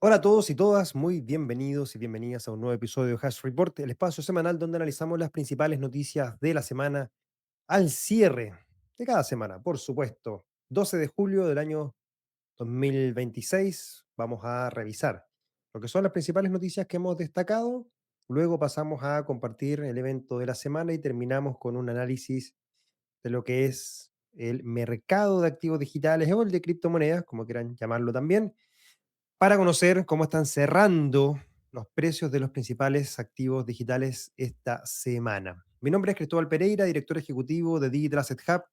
Hola a todos y todas, muy bienvenidos y bienvenidas a un nuevo episodio de Hash Report, el espacio semanal donde analizamos las principales noticias de la semana al cierre de cada semana, por supuesto. 12 de julio del año 2026 vamos a revisar lo que son las principales noticias que hemos destacado, luego pasamos a compartir el evento de la semana y terminamos con un análisis de lo que es el mercado de activos digitales o el de criptomonedas, como quieran llamarlo también para conocer cómo están cerrando los precios de los principales activos digitales esta semana. Mi nombre es Cristóbal Pereira, director ejecutivo de Digital Asset Hub,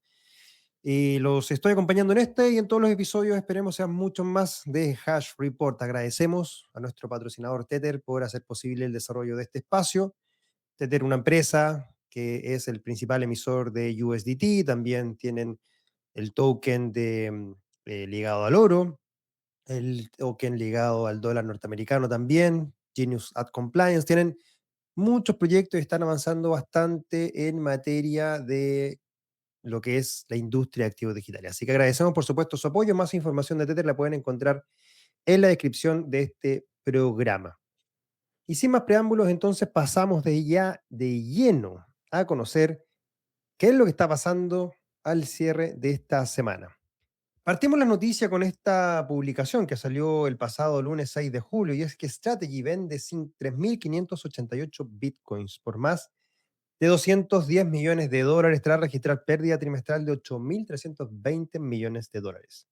y los estoy acompañando en este y en todos los episodios. Esperemos sean muchos más de Hash Report. Agradecemos a nuestro patrocinador Tether por hacer posible el desarrollo de este espacio. Tether, una empresa que es el principal emisor de USDT, también tienen el token ligado al oro, el token ligado al dólar norteamericano también, Genius Ad Compliance. Tienen muchos proyectos y están avanzando bastante en materia de lo que es la industria de activos digitales. Así que agradecemos, por supuesto, su apoyo. Más información de Tether la pueden encontrar en la descripción de este programa. Y sin más preámbulos, entonces pasamos de ya de lleno a conocer qué es lo que está pasando al cierre de esta semana. Partimos la noticia con esta publicación que salió el pasado lunes 6 de julio y es que Strategy vende 3.588 bitcoins por más de 210 millones de dólares tras registrar pérdida trimestral de 8.320 millones de dólares.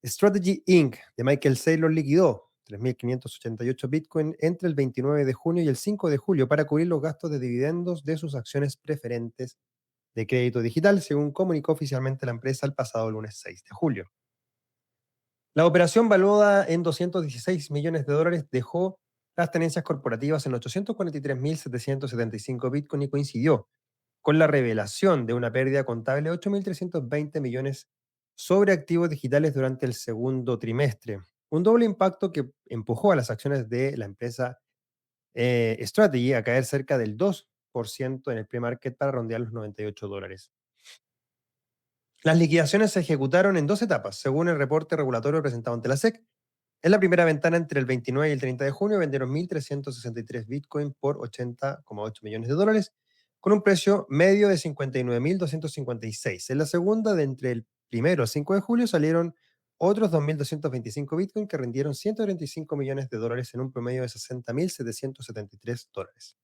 Strategy Inc. de Michael Saylor liquidó 3.588 bitcoin entre el 29 de junio y el 5 de julio para cubrir los gastos de dividendos de sus acciones preferentes de crédito digital, según comunicó oficialmente la empresa el pasado lunes 6 de julio. La operación, valuada en 216 millones de dólares, dejó las tenencias corporativas en 843.775 Bitcoin y coincidió con la revelación de una pérdida contable de 8.320 millones sobre activos digitales durante el segundo trimestre. Un doble impacto que empujó a las acciones de la empresa Strategy a caer cerca del 2% en el pre-market para rondear los 98 dólares. Las liquidaciones se ejecutaron en dos etapas, según el reporte regulatorio presentado ante la SEC. En la primera ventana, entre el 29 y el 30 de junio, vendieron 1.363 Bitcoin por 80,8 millones de dólares, con un precio medio de 59.256. En la segunda, de entre el 1 al 5 de julio, salieron otros 2.225 Bitcoin que rindieron 135 millones de dólares en un promedio de 60.773 dólares.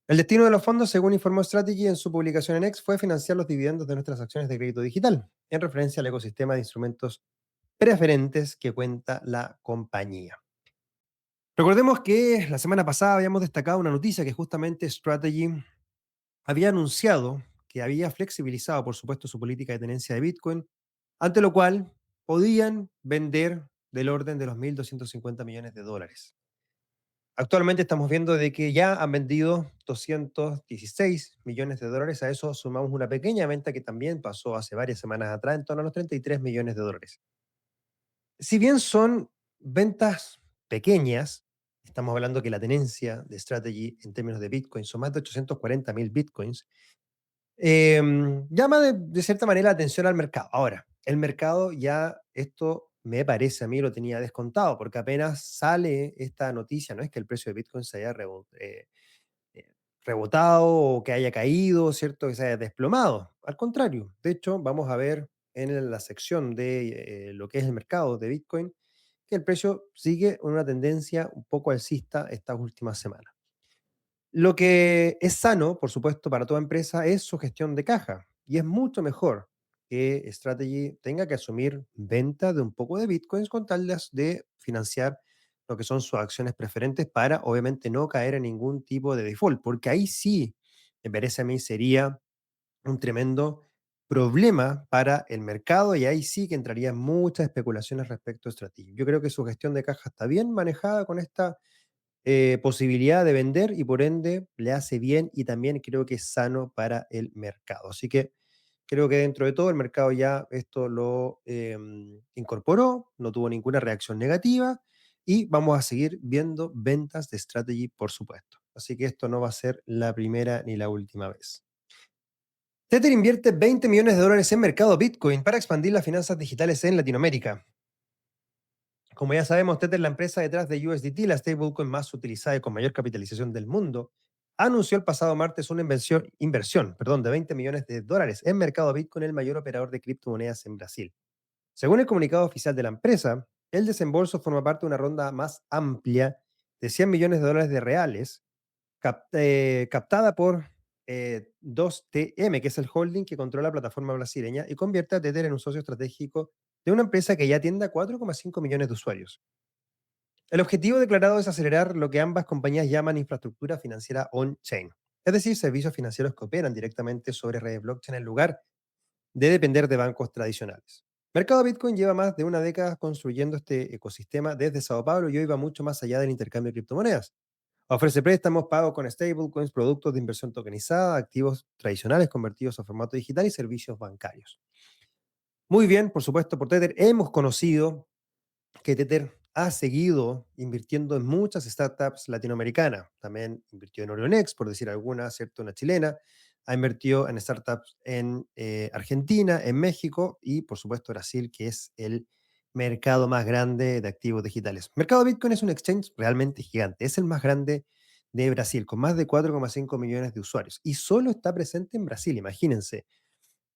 El destino de los fondos, según informó Strategy en su publicación en X, fue financiar los dividendos de nuestras acciones de crédito digital, en referencia al ecosistema de instrumentos preferentes que cuenta la compañía. Recordemos que la semana pasada habíamos destacado una noticia que justamente Strategy había anunciado que había flexibilizado, por supuesto, su política de tenencia de Bitcoin, ante lo cual podían vender del orden de los 1.250 millones de dólares. Actualmente estamos viendo de que ya han vendido 216 millones de dólares. A eso sumamos una pequeña venta que también pasó hace varias semanas atrás, en torno a los 33 millones de dólares. Si bien son ventas pequeñas, estamos hablando que la tenencia de Strategy en términos de Bitcoin son más de 840.000 Bitcoins, llama de cierta manera la atención al mercado. Ahora, el mercado ya, esto me parece a mí, lo tenía descontado, porque apenas sale esta noticia, no es que el precio de Bitcoin se haya eh, rebotado o que haya caído, ¿cierto? Que se haya desplomado. Al contrario, de hecho, vamos a ver en la sección de lo que es el mercado de Bitcoin que el precio sigue en una tendencia un poco alcista estas últimas semanas. Lo que es sano, por supuesto, para toda empresa es su gestión de caja y es mucho mejor que Strategy tenga que asumir venta de un poco de Bitcoins con tal de financiar lo que son sus acciones preferentes para obviamente no caer en ningún tipo de default, porque ahí sí, me parece a mí, sería un tremendo problema para el mercado y ahí sí que entrarían muchas especulaciones respecto a Strategy. Yo creo que su gestión de caja está bien manejada con esta posibilidad de vender y por ende le hace bien y también creo que es sano para el mercado. Así que creo que dentro de todo el mercado ya esto lo incorporó, no tuvo ninguna reacción negativa y vamos a seguir viendo ventas de Strategy, por supuesto. Así que esto no va a ser la primera ni la última vez. Tether invierte 20 millones de dólares en mercado Bitcoin para expandir las finanzas digitales en Latinoamérica. Como ya sabemos, Tether, la empresa detrás de USDT, la stablecoin más utilizada y con mayor capitalización del mundo, anunció el pasado martes una inversión de 20 millones de dólares en mercado Bitcoin, el mayor operador de criptomonedas en Brasil. Según el comunicado oficial de la empresa, el desembolso forma parte de una ronda más amplia de 100 millones de dólares de reales captada por 2TM, que es el holding que controla la plataforma brasileña y convierte a Tether en un socio estratégico de una empresa que ya atiende a 4,5 millones de usuarios. El objetivo declarado es acelerar lo que ambas compañías llaman infraestructura financiera on-chain, es decir, servicios financieros que operan directamente sobre redes blockchain en lugar de depender de bancos tradicionales. Mercado Bitcoin lleva más de una década construyendo este ecosistema desde Sao Paulo y hoy va mucho más allá del intercambio de criptomonedas. Ofrece préstamos, pago con stablecoins, productos de inversión tokenizada, activos tradicionales convertidos a formato digital y servicios bancarios. Muy bien, por supuesto, por Tether hemos conocido que Tether ha seguido invirtiendo en muchas startups latinoamericanas. También invirtió en Orionex, por decir alguna, ¿cierto? Una chilena. Ha invertido en startups en Argentina, en México y, por supuesto, Brasil, que es el mercado más grande de activos digitales. Mercado Bitcoin es un exchange realmente gigante. Es el más grande de Brasil, con más de 4,5 millones de usuarios. Y solo está presente en Brasil, imagínense.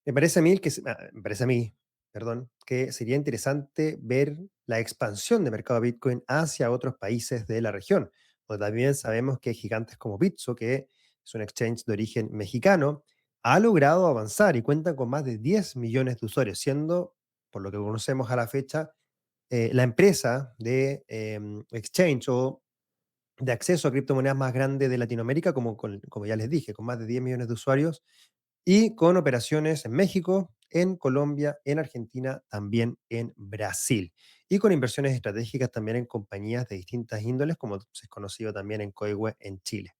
Me parece a mí, perdón, que sería interesante ver la expansión de mercado Bitcoin hacia otros países de la región. O también sabemos que gigantes como Bitso, que es un exchange de origen mexicano, ha logrado avanzar y cuenta con más de 10 millones de usuarios, siendo, por lo que conocemos a la fecha, la empresa de exchange o de acceso a criptomonedas más grande de Latinoamérica, como ya les dije, con más de 10 millones de usuarios y con operaciones en México, en Colombia, en Argentina, también en Brasil. Y con inversiones estratégicas también en compañías de distintas índoles, como es conocido también en Coihue, en Chile.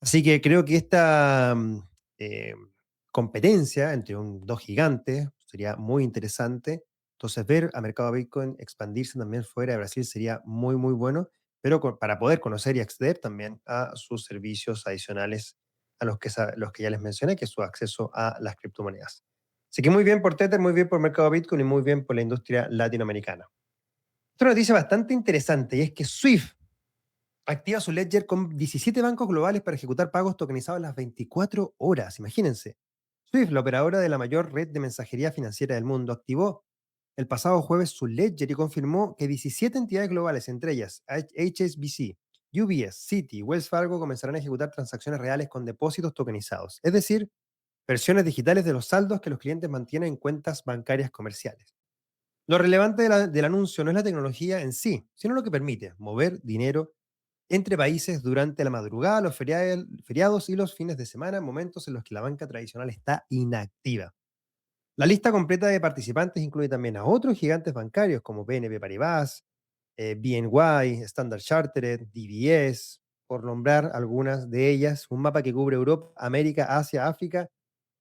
Así que creo que esta eh, competencia entre dos gigantes sería muy interesante. Entonces, ver a mercado Bitcoin expandirse también fuera de Brasil sería muy, muy bueno, pero para poder conocer y acceder también a sus servicios adicionales a los que ya les mencioné, que es su acceso a las criptomonedas. Así que muy bien por Tether, muy bien por mercado Bitcoin y muy bien por la industria latinoamericana. Otra noticia bastante interesante y es que Swift activa su ledger con 17 bancos globales para ejecutar pagos tokenizados las 24 horas. Imagínense. Swift, la operadora de la mayor red de mensajería financiera del mundo, activó el pasado jueves su ledger y confirmó que 17 entidades globales, entre ellas HSBC, UBS, Citi y Wells Fargo, comenzarán a ejecutar transacciones reales con depósitos tokenizados, es decir, versiones digitales de los saldos que los clientes mantienen en cuentas bancarias comerciales. Lo relevante del anuncio no es la tecnología en sí, sino lo que permite mover dinero entre países durante la madrugada, los feriados y los fines de semana, momentos en los que la banca tradicional está inactiva. La lista completa de participantes incluye también a otros gigantes bancarios como BNP Paribas, BNY, Standard Chartered, DBS, por nombrar algunas de ellas, un mapa que cubre Europa, América, Asia, África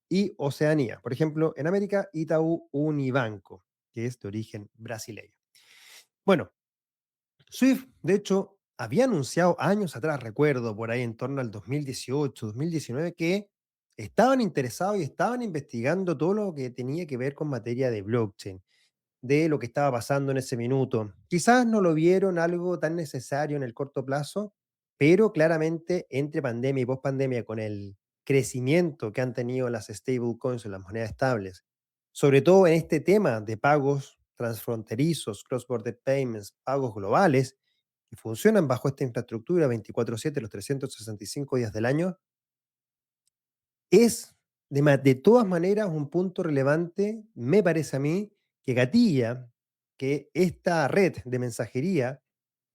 y Oceanía. Por ejemplo, en América, Itaú Unibanco, que es de origen brasileño. Bueno, Swift, de hecho, había anunciado años atrás, recuerdo, por ahí en torno al 2018, 2019, que estaban interesados y estaban investigando todo lo que tenía que ver con materia de blockchain, de lo que estaba pasando en ese minuto. Quizás no lo vieron algo tan necesario en el corto plazo, pero claramente entre pandemia y pospandemia, con el crecimiento que han tenido las stablecoins o las monedas estables, sobre todo en este tema de pagos transfronterizos, cross-border payments, pagos globales, que funcionan bajo esta infraestructura 24/7, los 365 días del año, es de todas maneras un punto relevante, me parece a mí, que gatilla que esta red de mensajería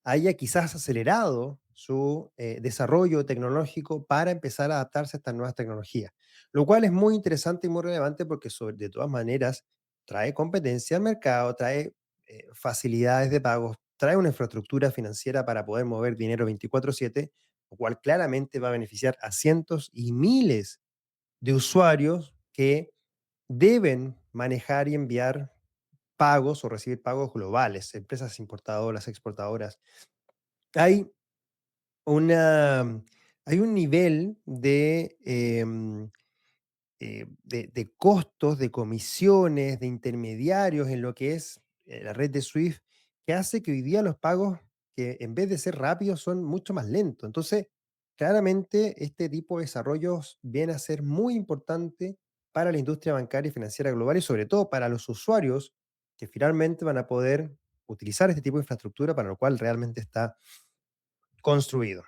haya quizás acelerado su desarrollo tecnológico para empezar a adaptarse a estas nuevas tecnologías, lo cual es muy interesante y muy relevante porque de todas maneras trae competencia al mercado, trae facilidades de pago, trae una infraestructura financiera para poder mover dinero 24/7, lo cual claramente va a beneficiar a cientos y miles de usuarios que deben manejar y enviar pagos o recibir pagos globales, empresas importadoras, exportadoras. Hay una, hay un nivel de costos, de comisiones, de intermediarios en lo que es la red de Swift, que hace que hoy día los pagos, que en vez de ser rápidos, son mucho más lentos. Entonces, claramente, este tipo de desarrollos viene a ser muy importante para la industria bancaria y financiera global y sobre todo para los usuarios que finalmente van a poder utilizar este tipo de infraestructura para lo cual realmente está construido.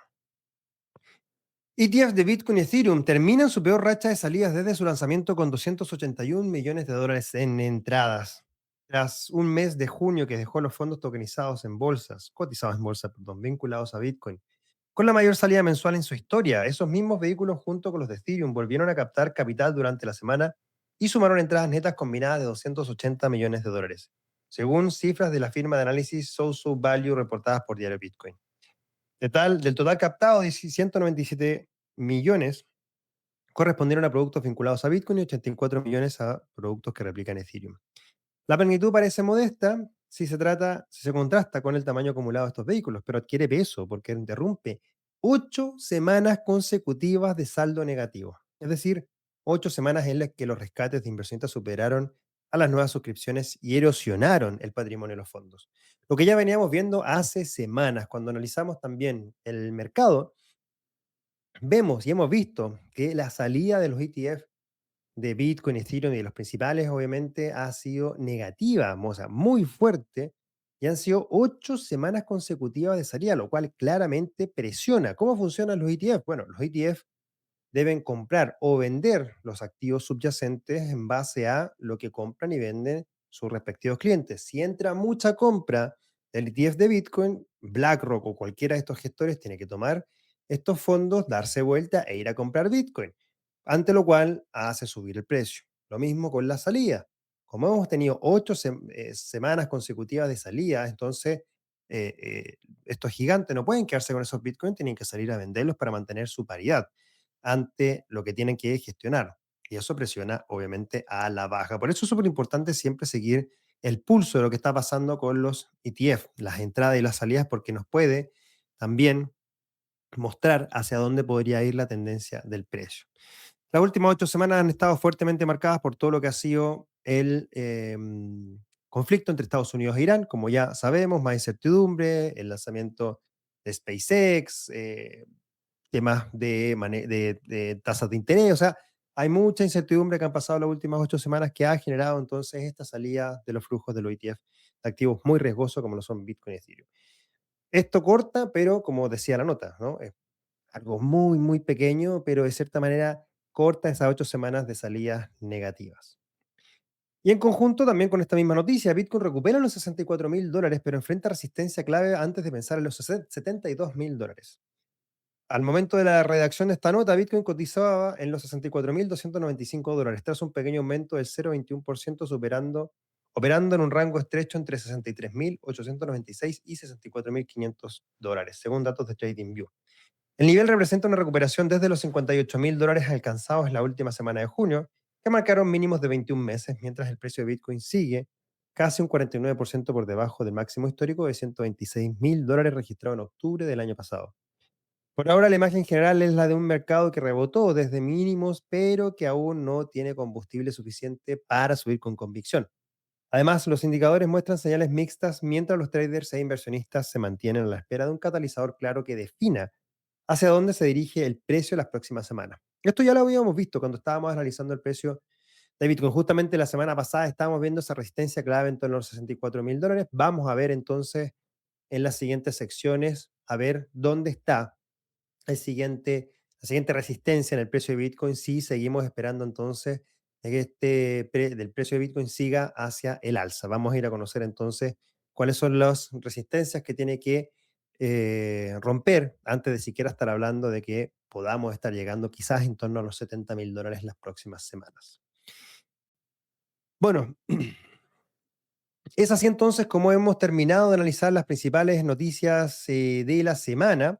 ETF de Bitcoin y Ethereum terminan su peor racha de salidas desde su lanzamiento con 281 millones de dólares en entradas. Tras un mes de junio que dejó los fondos tokenizados en bolsas, cotizados en bolsa, perdón, vinculados a Bitcoin, con la mayor salida mensual en su historia, esos mismos vehículos junto con los de Ethereum volvieron a captar capital durante la semana y sumaron entradas netas combinadas de 280 millones de dólares, según cifras de la firma de análisis Soso Value reportadas por Diario Bitcoin. Del total captado, 197 millones correspondieron a productos vinculados a Bitcoin y 84 millones a productos que replican Ethereum. La magnitud parece modesta si se contrasta con el tamaño acumulado de estos vehículos, pero adquiere peso porque interrumpe 8 semanas consecutivas de saldo negativo. Es decir, 8 semanas en las que los rescates de inversionistas superaron a las nuevas suscripciones y erosionaron el patrimonio de los fondos. Lo que ya veníamos viendo hace semanas, cuando analizamos también el mercado, vemos y hemos visto que la salida de los ETF de Bitcoin, Ethereum y de los principales, obviamente, ha sido negativa, o sea, muy fuerte, y han sido 8 semanas consecutivas de salida, lo cual claramente presiona. ¿Cómo funcionan los ETF? Bueno, los ETF deben comprar o vender los activos subyacentes en base a lo que compran y venden sus respectivos clientes. Si entra mucha compra del ETF de Bitcoin, BlackRock o cualquiera de estos gestores tiene que tomar estos fondos, darse vuelta e ir a comprar Bitcoin, ante lo cual hace subir el precio. Lo mismo con la salida. Como hemos tenido 8 semanas consecutivas de salida, entonces eh, eh, estos gigantes no pueden quedarse con esos Bitcoin, tienen que salir a venderlos para mantener su paridad ante lo que tienen que gestionar. Y eso presiona, obviamente, a la baja. Por eso es súper importante siempre seguir el pulso de lo que está pasando con los ETF, las entradas y las salidas, porque nos puede también mostrar hacia dónde podría ir la tendencia del precio. Las últimas 8 semanas han estado fuertemente marcadas por todo lo que ha sido el conflicto entre Estados Unidos e Irán, como ya sabemos, más incertidumbre, el lanzamiento de SpaceX, temas de tasas de interés, o sea, hay mucha incertidumbre que han pasado las últimas 8 semanas que ha generado entonces esta salida de los flujos de los ETF de activos muy riesgosos como lo son Bitcoin y Ethereum. Esto corta, pero como decía la nota, ¿no? Es algo muy, muy pequeño, pero de cierta manera corta esas 8 semanas de salidas negativas. Y en conjunto también con esta misma noticia, Bitcoin recupera los 64.000 dólares, pero enfrenta resistencia clave antes de pensar en los 72.000 dólares. Al momento de la redacción de esta nota, Bitcoin cotizaba en los 64.295 dólares, tras un pequeño aumento del 0,21%, operando en un rango estrecho entre 63.896 y 64.500 dólares, según datos de TradingView. El nivel representa una recuperación desde los 58.000 dólares alcanzados en la última semana de junio, que marcaron mínimos de 21 meses, mientras el precio de Bitcoin sigue casi un 49% por debajo del máximo histórico de 126.000 dólares registrado en octubre del año pasado. Por ahora la imagen general es la de un mercado que rebotó desde mínimos, pero que aún no tiene combustible suficiente para subir con convicción. Además, los indicadores muestran señales mixtas mientras los traders e inversionistas se mantienen a la espera de un catalizador claro que defina hacia dónde se dirige el precio las próximas semanas. Esto ya lo habíamos visto cuando estábamos analizando el precio de Bitcoin. Justamente la semana pasada estábamos viendo esa resistencia clave en torno a los 64.000 dólares. Vamos a ver entonces en las siguientes secciones, a ver dónde está la siguiente resistencia en el precio de Bitcoin si seguimos esperando entonces de que del precio de Bitcoin siga hacia el alza. Vamos a ir a conocer entonces cuáles son las resistencias que tiene que romper antes de siquiera estar hablando de que podamos estar llegando quizás en torno a los 70.000 dólares las próximas semanas. Bueno, es así entonces como hemos terminado de analizar las principales noticias de la semana.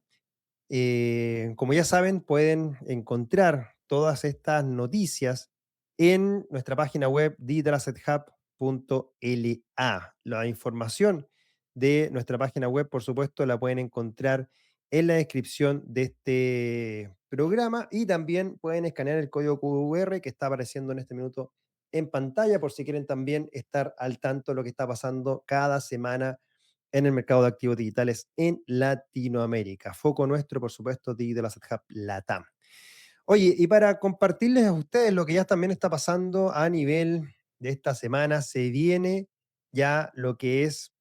Como ya saben, pueden encontrar todas estas noticias en nuestra página web digitalasset.hub.la. La información de nuestra página web, por supuesto, la pueden encontrar en la descripción de este programa y también pueden escanear el código QR que está apareciendo en este minuto en pantalla por si quieren también estar al tanto de lo que está pasando cada semana en el mercado de activos digitales en Latinoamérica. Foco nuestro, por supuesto, Digital Asset Hub Latam. Oye, y para compartirles a ustedes lo que ya también está pasando a nivel de esta semana, se viene ya lo que es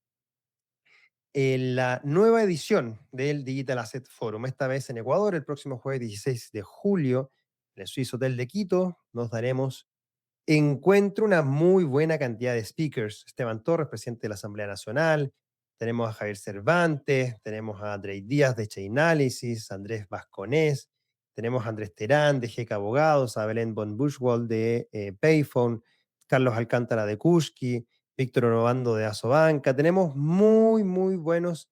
la nueva edición del Digital Asset Forum, esta vez en Ecuador, el próximo jueves 16 de julio, en el Swiss Hotel de Quito, nos daremos encuentro una muy buena cantidad de speakers. Esteban Torres, presidente de la Asamblea Nacional, tenemos a Javier Cervantes, tenemos a Andrés Díaz de Chainalysis, Andrés Vasconés, tenemos a Andrés Terán de GEC Abogados, a Belén von Buchwald de Payphone, Carlos Alcántara de Kushki, Víctor Orobando de Asobanca. Tenemos muy, muy buenos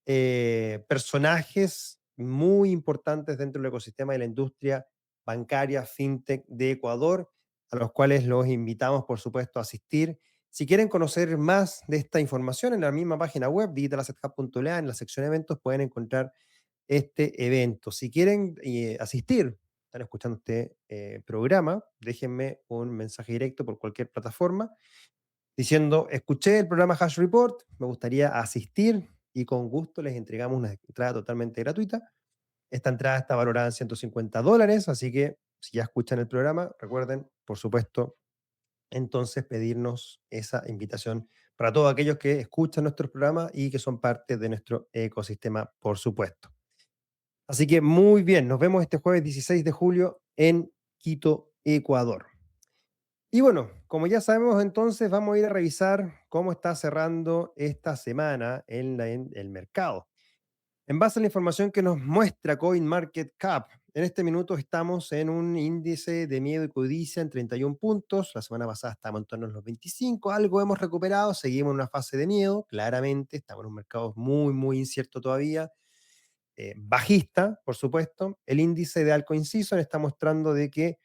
personajes muy importantes dentro del ecosistema de la industria bancaria, fintech de Ecuador, a los cuales los invitamos, por supuesto, a asistir. Si quieren conocer más de esta información, en la misma página web, digitalasethub.la, en la sección eventos, pueden encontrar este evento. Si quieren asistir, están escuchando este programa, déjenme un mensaje directo por cualquier plataforma diciendo, escuché el programa Hash Report, me gustaría asistir y con gusto les entregamos una entrada totalmente gratuita. Esta entrada está valorada en $150, así que si ya escuchan el programa, recuerden, por supuesto, entonces pedirnos esa invitación para todos aquellos que escuchan nuestros programas y que son parte de nuestro ecosistema, por supuesto. Así que muy bien, nos vemos este jueves 16 de julio en Quito, Ecuador. Y bueno, como ya sabemos entonces, vamos a ir a revisar cómo está cerrando esta semana en el mercado. En base a la información que nos muestra CoinMarketCap, en este minuto estamos en un índice de miedo y codicia en 31 puntos. La semana pasada estábamos en torno a los 25, algo hemos recuperado, seguimos en una fase de miedo, claramente, estamos en un mercado muy, muy incierto todavía, bajista, por supuesto. El índice de Altcoin Season está mostrando de que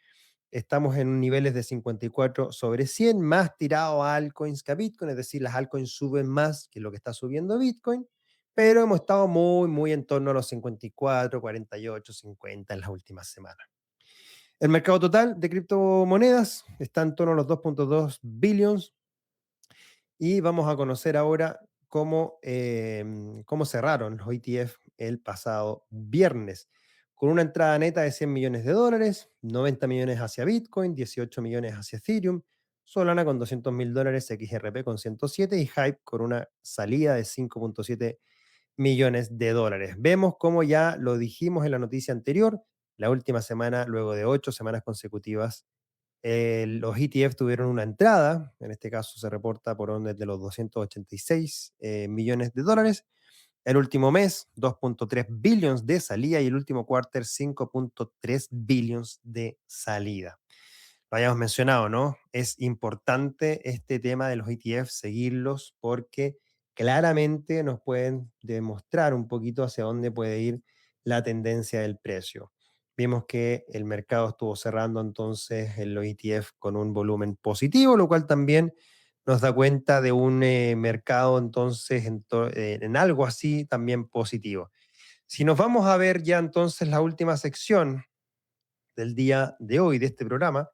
estamos en niveles de 54 sobre 100, más tirado a altcoins que a Bitcoin, es decir, las altcoins suben más que lo que está subiendo Bitcoin, pero hemos estado muy, muy en torno a los 54, 48, 50 en las últimas semanas. El mercado total de criptomonedas está en torno a los 2.2 billions y vamos a conocer ahora cómo cerraron los ETF el pasado viernes, con una entrada neta de $100 millones, 90 millones hacia Bitcoin, 18 millones hacia Ethereum, Solana con $200.000, XRP con 107 y Hype con una salida de 5.7 millones de dólares. Vemos como ya lo dijimos en la noticia anterior, la última semana, luego de 8 semanas consecutivas, los ETF tuvieron una entrada, en este caso se reporta por orden de los 286 millones de dólares. El último mes, 2.3 billions de salida y el último quarter, 5.3 billions de salida. Lo habíamos mencionado, ¿no? Es importante este tema de los ETF, seguirlos, porque claramente nos pueden demostrar un poquito hacia dónde puede ir la tendencia del precio. Vimos que el mercado estuvo cerrando entonces en los ETF con un volumen positivo, lo cual también nos da cuenta de un mercado entonces en algo así también positivo. Si nos vamos a ver ya entonces la última sección del día de hoy de este programa,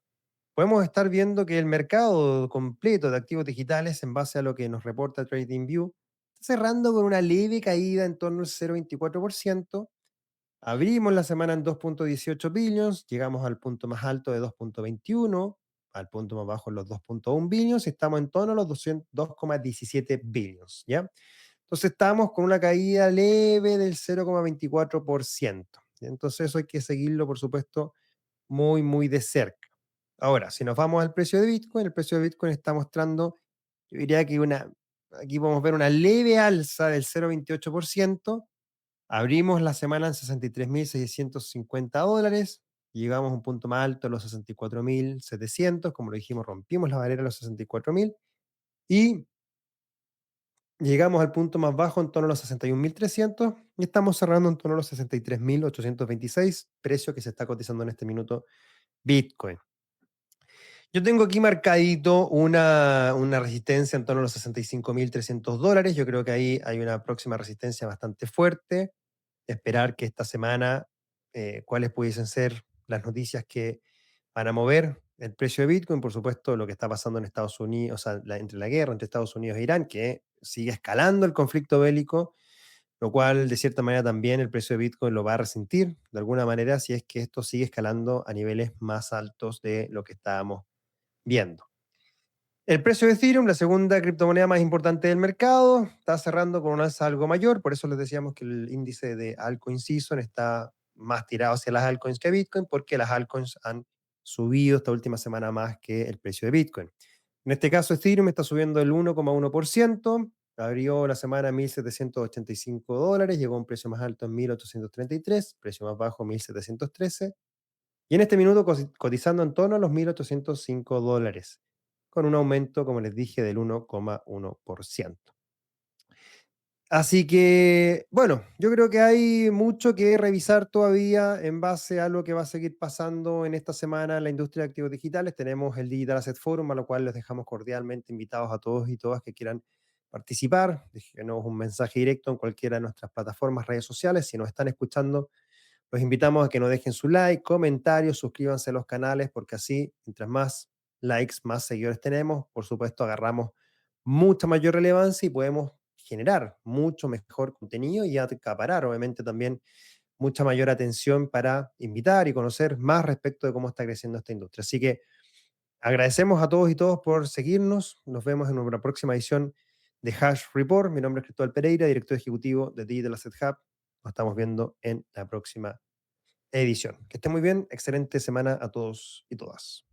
podemos estar viendo que el mercado completo de activos digitales, en base a lo que nos reporta TradingView, está cerrando con una leve caída en torno al 0,24%. Abrimos la semana en 2.18 billions, llegamos al punto más alto de 2.21, al punto más bajo en los 2.1 billions y estamos en torno a los 2,17 billions, ¿ya? Entonces estamos con una caída leve del 0,24%. Entonces eso hay que seguirlo, por supuesto, muy, muy de cerca. Ahora, si nos vamos al precio de Bitcoin, el precio de Bitcoin está mostrando, yo diría que aquí podemos ver una leve alza del 0,28%. Abrimos la semana en $63.650, llegamos a un punto más alto, los 64.700, como lo dijimos, rompimos la barrera de los 64.000 y llegamos al punto más bajo en torno a los 61.300 y estamos cerrando en torno a los 63.826, precio que se está cotizando en este minuto Bitcoin. Yo tengo aquí marcadito una resistencia en torno a los $65.300. Yo creo que ahí hay una próxima resistencia bastante fuerte. Esperar que esta semana, cuáles pudiesen ser las noticias que van a mover el precio de Bitcoin. Por supuesto, lo que está pasando en Estados Unidos, o sea, entre la guerra entre Estados Unidos e Irán, que sigue escalando el conflicto bélico, lo cual de cierta manera también el precio de Bitcoin lo va a resentir de alguna manera si es que esto sigue escalando a niveles más altos de lo que estábamos viendo. El precio de Ethereum, la segunda criptomoneda más importante del mercado, está cerrando con un alza algo mayor, por eso les decíamos que el índice de altcoin season está más tirado hacia las altcoins que Bitcoin, porque las altcoins han subido esta última semana más que el precio de Bitcoin. En este caso, Ethereum está subiendo el 1,1%, abrió la semana en $1.785, llegó a un precio más alto en 1.833, precio más bajo 1.713, y en este minuto cotizando en torno a los $1.805, con un aumento, como les dije, del 1,1%. Así que, bueno, yo creo que hay mucho que revisar todavía en base a lo que va a seguir pasando en esta semana en la industria de activos digitales. Tenemos el Digital Asset Forum, a lo cual les dejamos cordialmente invitados a todos y todas que quieran participar. Déjenos un mensaje directo en cualquiera de nuestras plataformas, redes sociales. Si nos están escuchando, los invitamos a que nos dejen su like, comentarios, suscríbanse a los canales, porque así, mientras más likes, más seguidores tenemos, por supuesto, agarramos mucha mayor relevancia y podemos generar mucho mejor contenido y acaparar, obviamente, también mucha mayor atención para invitar y conocer más respecto de cómo está creciendo esta industria. Así que agradecemos a todos y todos por seguirnos. Nos vemos en una próxima edición de Hash Report. Mi nombre es Cristóbal Pereira, director ejecutivo de Digital Asset Hub. Nos estamos viendo en la próxima edición. Que esté muy bien, excelente semana a todos y todas.